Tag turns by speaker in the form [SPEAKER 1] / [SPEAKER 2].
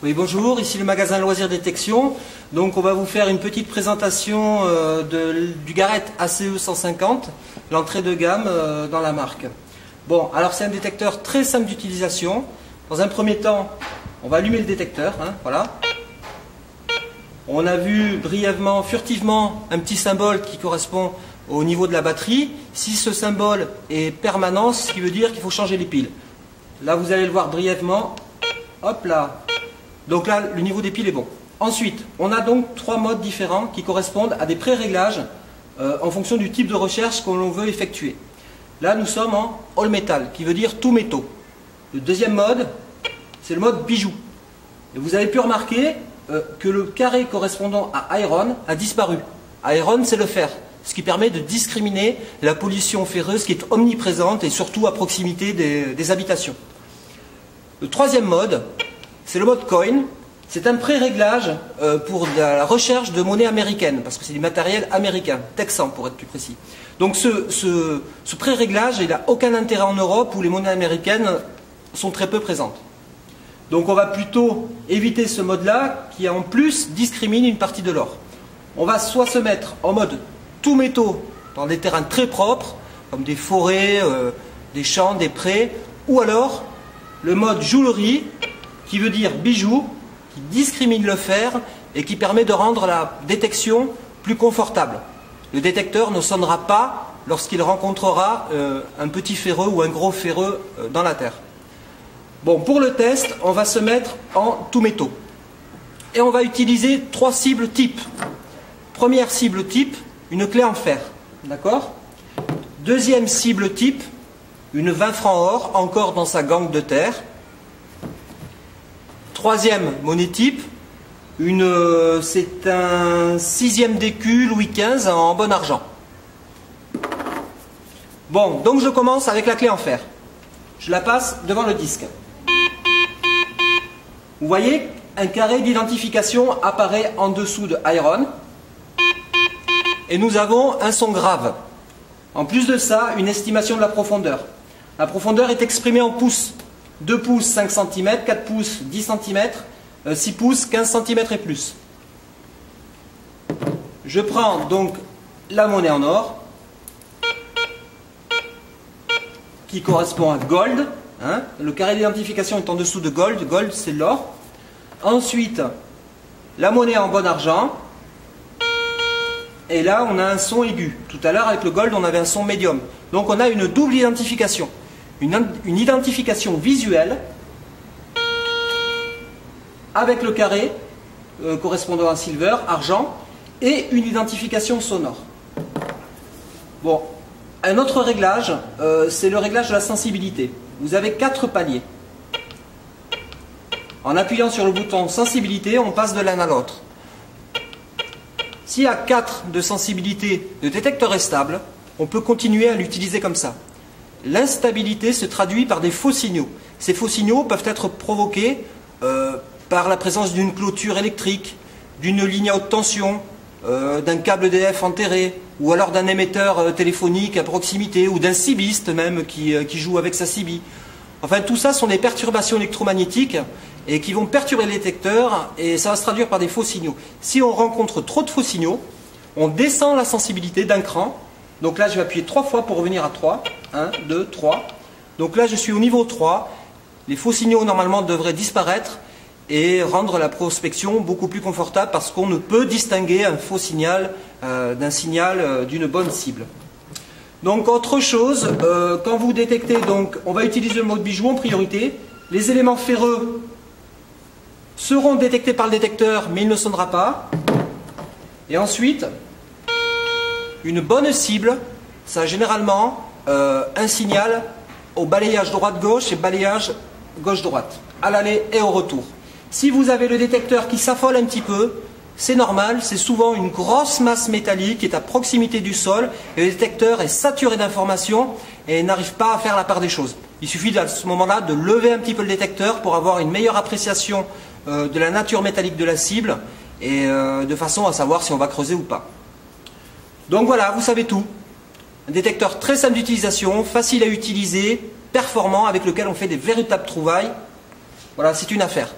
[SPEAKER 1] Oui, bonjour, ici le magasin Loisirs Détection. Donc on va vous faire une petite présentation du Garrett ACE 150, l'entrée de gamme dans la marque. Bon, alors c'est un détecteur très simple d'utilisation. Dans un premier temps, on va allumer le détecteur, voilà. On a vu brièvement, furtivement, un petit symbole qui correspond au niveau de la batterie. Si ce symbole est permanent, ce qui veut dire qu'il faut changer les piles. Là, vous allez le voir brièvement. Hop là. Donc là, le niveau des piles est bon. Ensuite, on a donc trois modes différents qui correspondent à des pré-réglages en fonction du type de recherche que l'on veut effectuer. Là, nous sommes en all metal, qui veut dire tout métaux. Le deuxième mode, c'est le mode bijou. Et vous avez pu remarquer que le carré correspondant à iron a disparu. Iron, c'est le fer, ce qui permet de discriminer la pollution ferreuse qui est omniprésente et surtout à proximité des habitations. Le troisième mode, c'est le mode coin. C'est un pré-réglage pour la recherche de monnaie américaine, parce que c'est du matériel américain, texan pour être plus précis. Donc ce pré-réglage, il n'a aucun intérêt en Europe où les monnaies américaines sont très peu présentes. Donc on va plutôt éviter ce mode-là qui en plus discrimine une partie de l'or. On va soit se mettre en mode tout métaux dans des terrains très propres, comme des forêts, des champs, des prés, ou alors le mode jewelry, qui veut dire bijoux, qui discrimine le fer et qui permet de rendre la détection plus confortable. Le détecteur ne sonnera pas lorsqu'il rencontrera un petit ferreux ou un gros ferreux dans la terre. Bon, pour le test, on va se mettre en tout métaux. Et on va utiliser trois cibles type. Première cible type, une clé en fer. D'accord ? Deuxième cible type, une 20 francs or, encore dans sa gangue de terre. Troisième monnaie type, c'est un 6e d'écu Louis XV en bon argent. Bon, donc je commence avec la clé en fer. Je la passe devant le disque. Vous voyez, un carré d'identification apparaît en dessous de iron. Et nous avons un son grave. En plus de ça, une estimation de la profondeur. La profondeur est exprimée en pouces. 2 pouces 5 cm, 4 pouces 10 cm, 6 pouces 15 cm et plus. Je prends donc la monnaie en or qui correspond à gold. Le carré d'identification est en dessous de gold. Gold, c'est l'or. Ensuite, la monnaie en bon argent. Et là, on a un son aigu. Tout à l'heure, avec le gold, on avait un son médium. Donc, on a une double identification. Une identification visuelle avec le carré correspondant à silver, argent, et une identification sonore. Bon, un autre réglage, c'est le réglage de la sensibilité. Vous avez 4 paliers. En appuyant sur le bouton sensibilité, on passe de l'un à l'autre. S'il y a 4 de sensibilité, le détecteur est stable, on peut continuer à l'utiliser comme ça. L'instabilité se traduit par des faux signaux. Ces faux signaux peuvent être provoqués par la présence d'une clôture électrique, d'une ligne à haute tension, d'un câble EDF enterré, ou alors d'un émetteur téléphonique à proximité, ou d'un cibiste même qui joue avec sa cibie. Enfin, tout ça sont des perturbations électromagnétiques et qui vont perturber le détecteur et ça va se traduire par des faux signaux. Si on rencontre trop de faux signaux, on descend la sensibilité d'un cran. Donc là, je vais appuyer 3 fois pour revenir à 3. 1, 2, 3. Donc là, je suis au niveau 3. Les faux signaux, normalement, devraient disparaître et rendre la prospection beaucoup plus confortable parce qu'on ne peut distinguer un faux signal d'un signal d'une bonne cible. Donc, autre chose, quand vous détectez, donc, on va utiliser le mode bijou en priorité. Les éléments ferreux seront détectés par le détecteur, mais il ne sonnera pas. Et ensuite, une bonne cible, ça a généralement un signal au balayage droite-gauche et balayage gauche-droite, à l'aller et au retour. Si vous avez le détecteur qui s'affole un petit peu, c'est normal, c'est souvent une grosse masse métallique qui est à proximité du sol et le détecteur est saturé d'informations et n'arrive pas à faire la part des choses. Il suffit à ce moment-là de lever un petit peu le détecteur pour avoir une meilleure appréciation de la nature métallique de la cible et de façon à savoir si on va creuser ou pas. Donc voilà, vous savez tout. Un détecteur très simple d'utilisation, facile à utiliser, performant, avec lequel on fait des véritables trouvailles. Voilà, c'est une affaire.